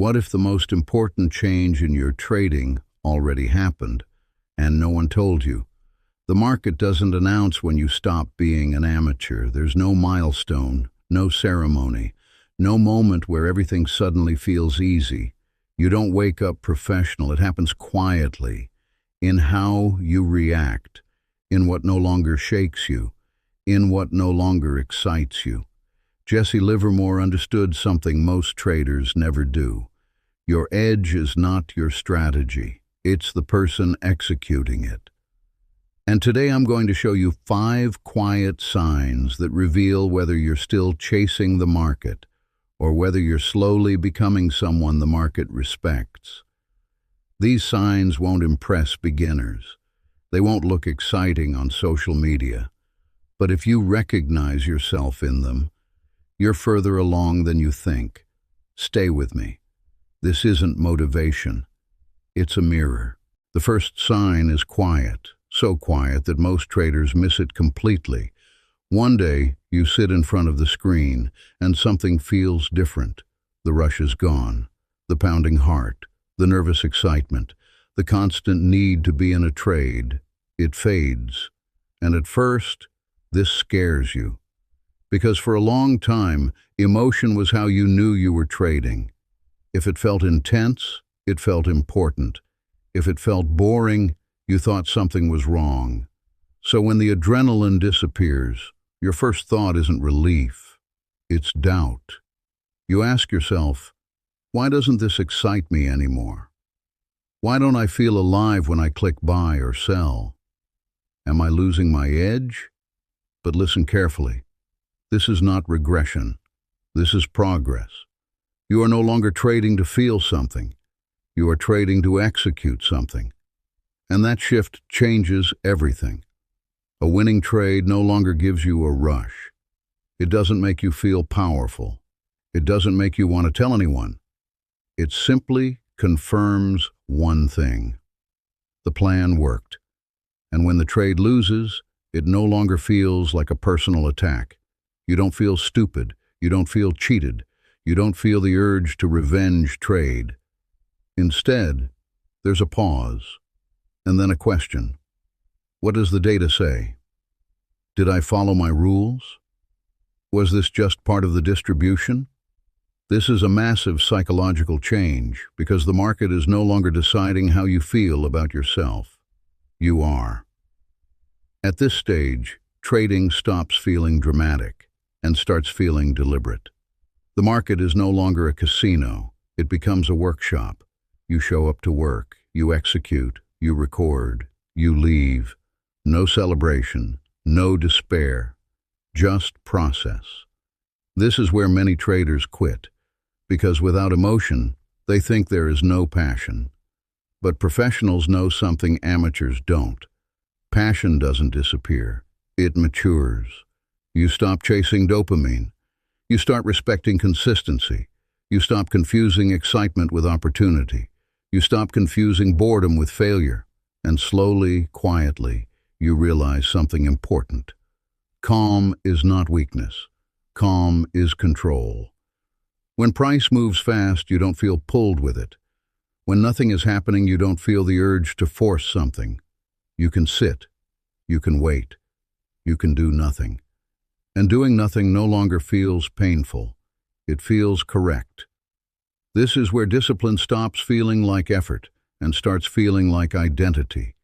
what if the most important change in your trading already happened, and no one told you? The market doesn't announce when you stop being an amateur. There's no milestone, no ceremony, no moment where everything suddenly feels easy. You don't wake up professional. It happens quietly, in how you react, in what no longer shakes you, in what no longer excites you. Jesse Livermore understood something most traders never do. Your edge is not your strategy. It's the person executing it. And today I'm going to show you 5 quiet signs that reveal whether you're still chasing the market or whether you're slowly becoming someone the market respects. These signs won't impress beginners. They won't look exciting on social media. But if you recognize yourself in them, you're further along than you think. Stay with me. This isn't motivation. It's a mirror. The first sign is quiet, so quiet that most traders miss it completely. One day, you sit in front of the screen, and something feels different. The rush is gone, the pounding heart, the nervous excitement, the constant need to be in a trade. It fades. And at first, this scares you. Because for a long time, emotion was how you knew you were trading. If it felt intense, it felt important. If it felt boring, you thought something was wrong. So when the adrenaline disappears, your first thought isn't relief, it's doubt. You ask yourself, why doesn't this excite me anymore? Why don't I feel alive when I click buy or sell? Am I losing my edge? But listen carefully. This is not regression. This is progress. You are no longer trading to feel something. You are trading to execute something. And that shift changes everything. A winning trade no longer gives you a rush. It doesn't make you feel powerful. It doesn't make you want to tell anyone. It simply confirms one thing. The plan worked. And when the trade loses, it no longer feels like a personal attack. You don't feel stupid. You don't feel cheated. You don't feel the urge to revenge trade. Instead, there's a pause, and then a question. What does the data say? Did I follow my rules? Was this just part of the distribution? This is a massive psychological change because the market is no longer deciding how you feel about yourself. You are. At this stage, trading stops feeling dramatic and starts feeling deliberate. The market is no longer a casino. It becomes a workshop. You show up to work, you execute, you record, you leave. No celebration, no despair, just process. This is where many traders quit, because without emotion, they think there is no passion. But professionals know something amateurs don't. Passion doesn't disappear. It matures. You stop chasing dopamine. You start respecting consistency. You stop confusing excitement with opportunity. You stop confusing boredom with failure. And slowly, quietly, you realize something important. Calm is not weakness. Calm is control. When price moves fast, you don't feel pulled with it. When nothing is happening, you don't feel the urge to force something. You can sit. You can wait. You can do nothing. And doing nothing no longer feels painful. It feels correct. This is where discipline stops feeling like effort and starts feeling like identity.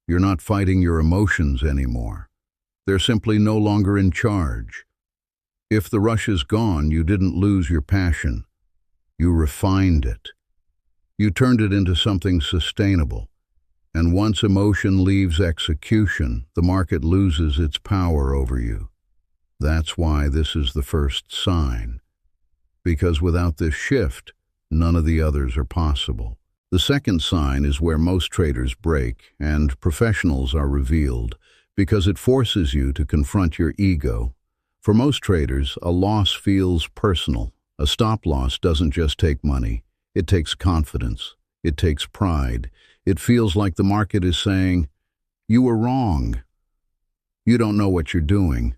You're not fighting your emotions anymore. They're simply no longer in charge. If the rush is gone, you didn't lose your passion. You refined it. You turned it into something sustainable. And once emotion leaves execution, the market loses its power over you. That's why this is the first sign. Because without this shift, none of the others are possible. The second sign is where most traders break and professionals are revealed, because it forces you to confront your ego. For most traders, a loss feels personal. A stop loss doesn't just take money. It takes confidence. It takes pride. It feels like the market is saying, "You were wrong. You don't know what you're doing."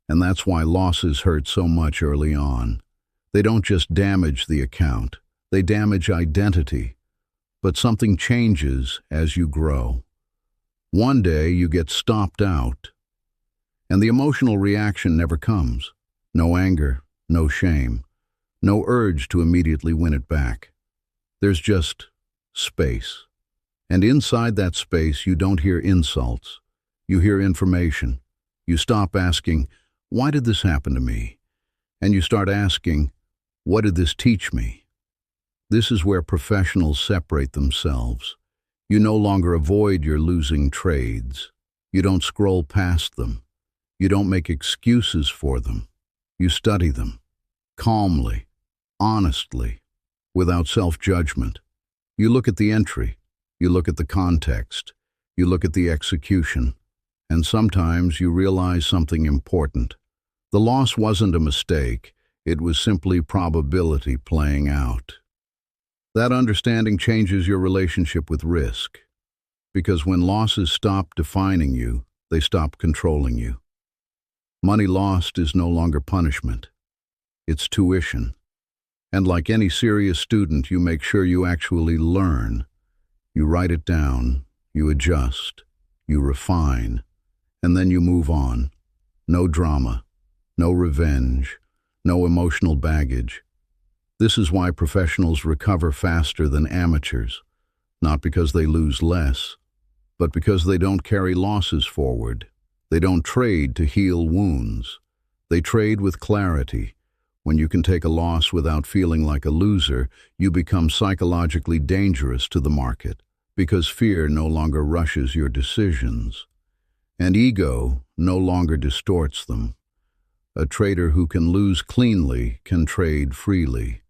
And that's why losses hurt so much early on. They don't just damage the account. They damage identity, but something changes as you grow. One day you get stopped out, and the emotional reaction never comes. No anger, no shame, no urge to immediately win it back. There's just space. And inside that space, you don't hear insults. You hear information. You stop asking, "Why did this happen to me?" And you start asking, "What did this teach me?" This is where professionals separate themselves. You no longer avoid your losing trades. You don't scroll past them. You don't make excuses for them. You study them, calmly, honestly, without self-judgment. You look at the entry. You look at the context. You look at the execution. And sometimes you realize something important. The loss wasn't a mistake. It was simply probability playing out. That understanding changes your relationship with risk. Because when losses stop defining you, they stop controlling you. Money lost is no longer punishment. It's tuition. And like any serious student, you make sure you actually learn. You write it down, you adjust, you refine, and then you move on. No drama, no revenge, no emotional baggage. This is why professionals recover faster than amateurs, not because they lose less, but because they don't carry losses forward. They don't trade to heal wounds. They trade with clarity. When you can take a loss without feeling like a loser, you become psychologically dangerous to the market, because fear no longer rushes your decisions, and ego no longer distorts them. A trader who can lose cleanly can trade freely,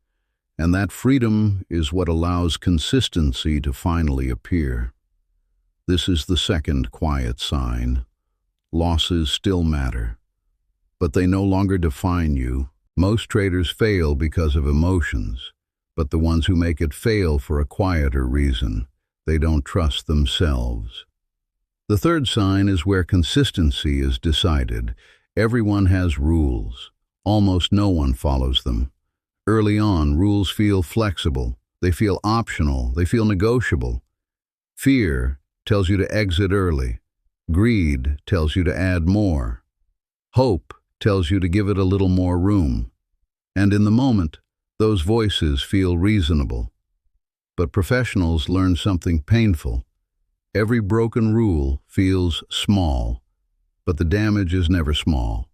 and that freedom is what allows consistency to finally appear. This is the second quiet sign. Losses still matter, but they no longer define you. Most traders fail because of emotions, but the ones who make it fail for a quieter reason. They don't trust themselves. The third sign is where consistency is decided. Everyone has rules. Almost no one follows them. Early on, rules feel flexible. They feel optional. They feel negotiable. Fear tells you to exit early. Greed tells you to add more. Hope tells you to give it a little more room. And in the moment, those voices feel reasonable. But professionals learn something painful. Every broken rule feels small, but the damage is never small.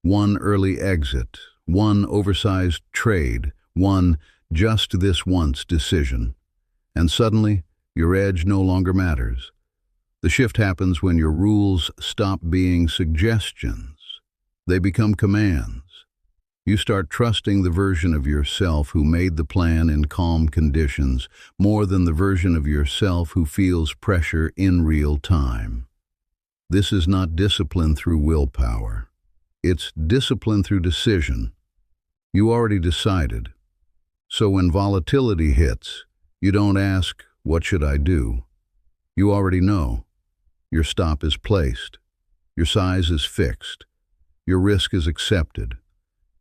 One early exit, one oversized trade, one just this once decision. And suddenly, your edge no longer matters. The shift happens when your rules stop being suggestions. They become commands. You start trusting the version of yourself who made the plan in calm conditions more than the version of yourself who feels pressure in real time. This is not discipline through willpower. It's discipline through decision. You already decided. So when volatility hits, you don't ask, "What should I do?" You already know. Your stop is placed. Your size is fixed. Your risk is accepted.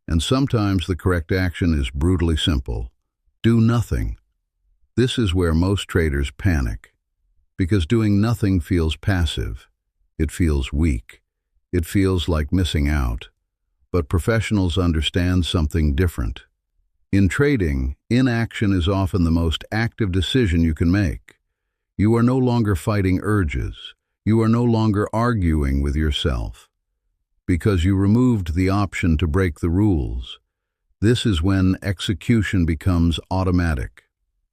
And sometimes the correct action is brutally simple. Do nothing. This is where most traders panic, because doing nothing feels passive. It feels weak. It feels like missing out. But professionals understand something different. In trading, inaction is often the most active decision you can make. You are no longer fighting urges. You are no longer arguing with yourself, because you removed the option to break the rules. This is when execution becomes automatic,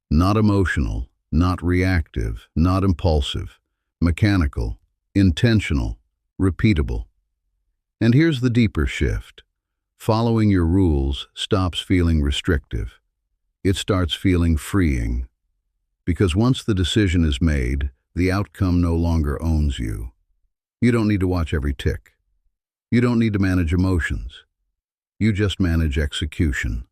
not emotional, not reactive, not impulsive, mechanical, intentional, repeatable. And here's the deeper shift. Following your rules stops feeling restrictive. It starts feeling freeing. Because once the decision is made, the outcome no longer owns you. You don't need to watch every tick. You don't need to manage emotions. You just manage execution.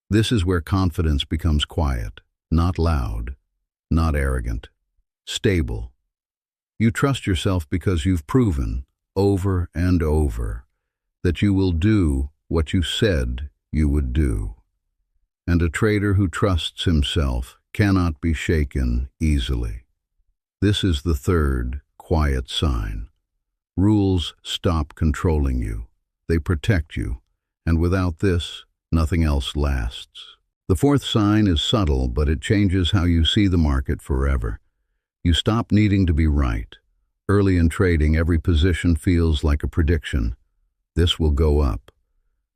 This is where confidence becomes quiet, not loud, not arrogant, stable. You trust yourself because you've proven, over and over, that you will do what you said you would do. and a trader who trusts himself cannot be shaken easily. This is the third, quiet sign. Rules stop controlling you. They protect you, and without this, nothing else lasts. The fourth sign is subtle, but it changes how you see the market forever. You stop needing to be right. Early in trading, every position feels like a prediction. This will go up.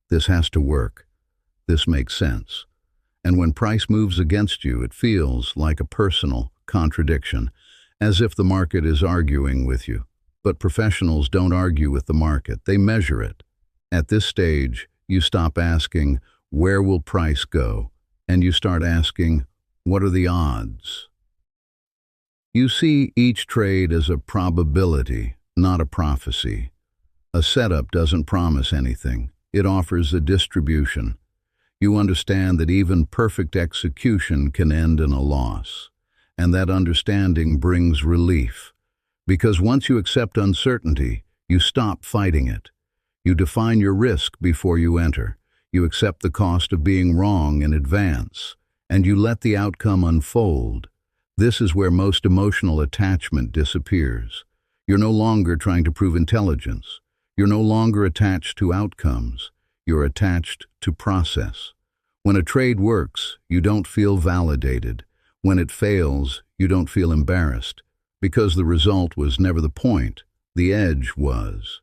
This has to work. This makes sense. And when price moves against you, it feels like a personal contradiction, as if the market is arguing with you. But professionals don't argue with the market, they measure it. At this stage, you stop asking, where will price go? And you start asking, what are the odds? You see each trade as a probability, not a prophecy. A setup doesn't promise anything. It offers a distribution. You understand that even perfect execution can end in a loss. And that understanding brings relief. Because once you accept uncertainty, you stop fighting it. You define your risk before you enter. You accept the cost of being wrong in advance. And you let the outcome unfold. This is where most emotional attachment disappears. You're no longer trying to prove intelligence. You're no longer attached to outcomes. You're attached to process. When a trade works, you don't feel validated. When it fails, you don't feel embarrassed, because the result was never the point, the edge was.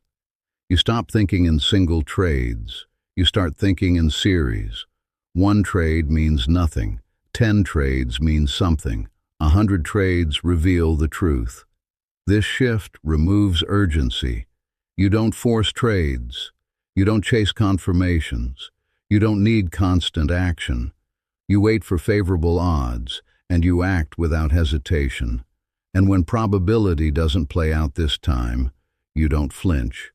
You stop thinking in single trades. You start thinking in series. 1 trade means nothing. 10 trades means something. 100 trades reveal the truth. This shift removes urgency. You don't force trades. You don't chase confirmations. You don't need constant action. You wait for favorable odds, and you act without hesitation. And when probability doesn't play out this time, you don't flinch.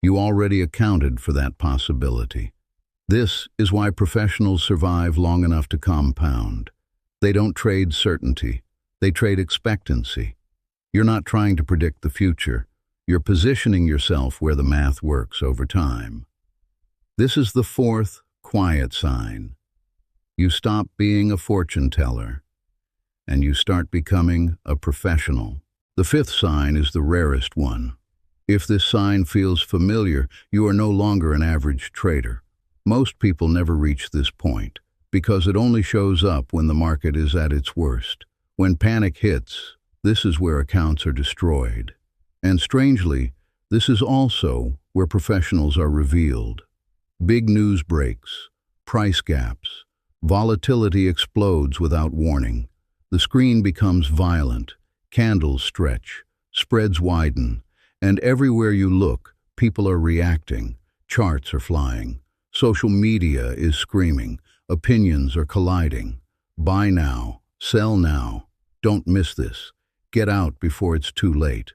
You already accounted for that possibility. This is why professionals survive long enough to compound. They don't trade certainty. They trade expectancy. You're not trying to predict the future. You're positioning yourself where the math works over time. This is the fourth, quiet sign. You stop being a fortune teller, and you start becoming a professional. The fifth sign is the rarest one. If this sign feels familiar, you are no longer an average trader. Most people never reach this point, because it only shows up when the market is at its worst. When panic hits, this is where accounts are destroyed. And strangely, this is also where professionals are revealed. Big news breaks, price gaps, volatility explodes without warning. The screen becomes violent, candles stretch, spreads widen, and everywhere you look, people are reacting, charts are flying, social media is screaming, opinions are colliding. Buy now, sell now, don't miss this, get out before it's too late.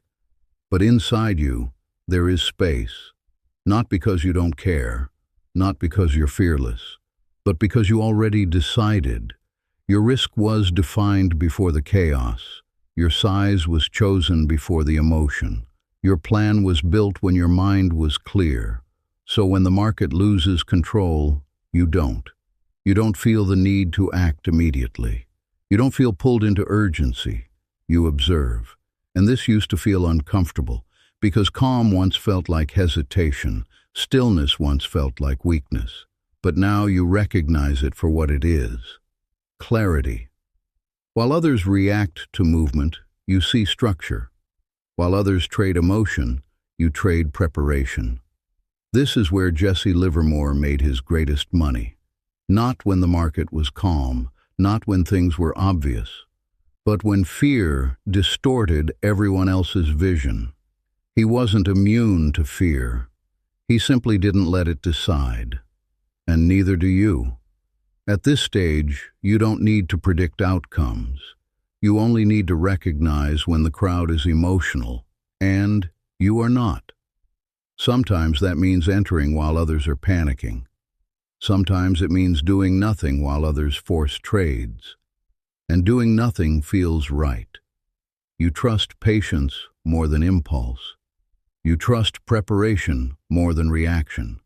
But inside you, there is space, not because you don't care, not because you're fearless, but because you already decided. Your risk was defined before the chaos. Your size was chosen before the emotion. Your plan was built when your mind was clear. So when the market loses control, you don't. You don't feel the need to act immediately. You don't feel pulled into urgency. You observe. And this used to feel uncomfortable, because calm once felt like hesitation, stillness once felt like weakness. But now you recognize it for what it is. Clarity. While others react to movement, you see structure. While others trade emotion, you trade preparation. This is where Jesse Livermore made his greatest money. Not when the market was calm, not when things were obvious, but when fear distorted everyone else's vision. He wasn't immune to fear. He simply didn't let it decide. And neither do you. At this stage, you don't need to predict outcomes. You only need to recognize when the crowd is emotional, and you are not. Sometimes that means entering while others are panicking. Sometimes it means doing nothing while others force trades. And doing nothing feels right. You trust patience more than impulse. You trust preparation more than reaction.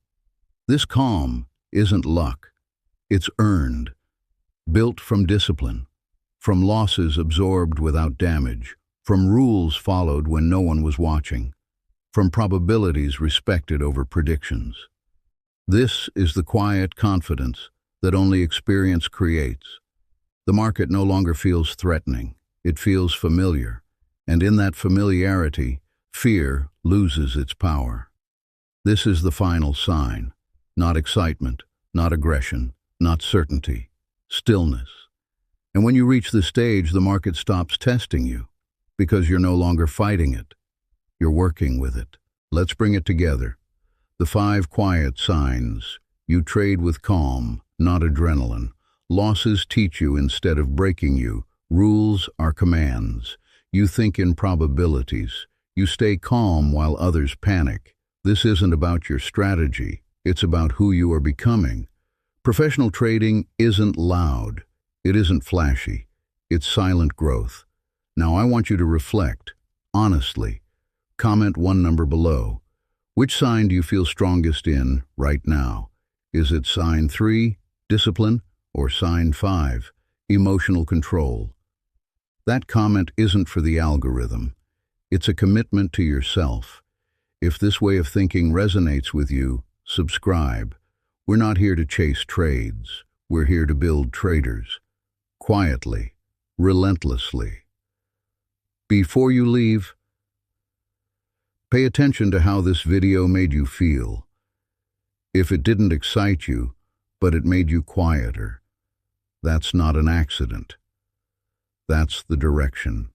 This calm isn't luck. It's earned, built from discipline, from losses absorbed without damage, from rules followed when no one was watching, from probabilities respected over predictions. This is the quiet confidence that only experience creates. The market no longer feels threatening, it feels familiar, and in that familiarity, fear loses its power. This is the final sign, not excitement, not aggression, not certainty, stillness. And when you reach this stage, the market stops testing you, because you're no longer fighting it. You're working with it. Let's bring it together. The 5 quiet signs. You trade with calm, not adrenaline. Losses teach you instead of breaking you. Rules are commands. You think in probabilities. You stay calm while others panic. This isn't about your strategy. It's about who you are becoming. Professional trading isn't loud. It isn't flashy. It's silent growth. Now I want you to reflect, honestly. Comment one number below. Which sign do you feel strongest in right now? Is it sign 3, discipline, or sign 5, emotional control? That comment isn't for the algorithm. It's a commitment to yourself. If this way of thinking resonates with you, subscribe. We're not here to chase trades. We're here to build traders. Quietly, relentlessly. Before you leave, pay attention to how this video made you feel. If it didn't excite you, but it made you quieter, that's not an accident. That's the direction.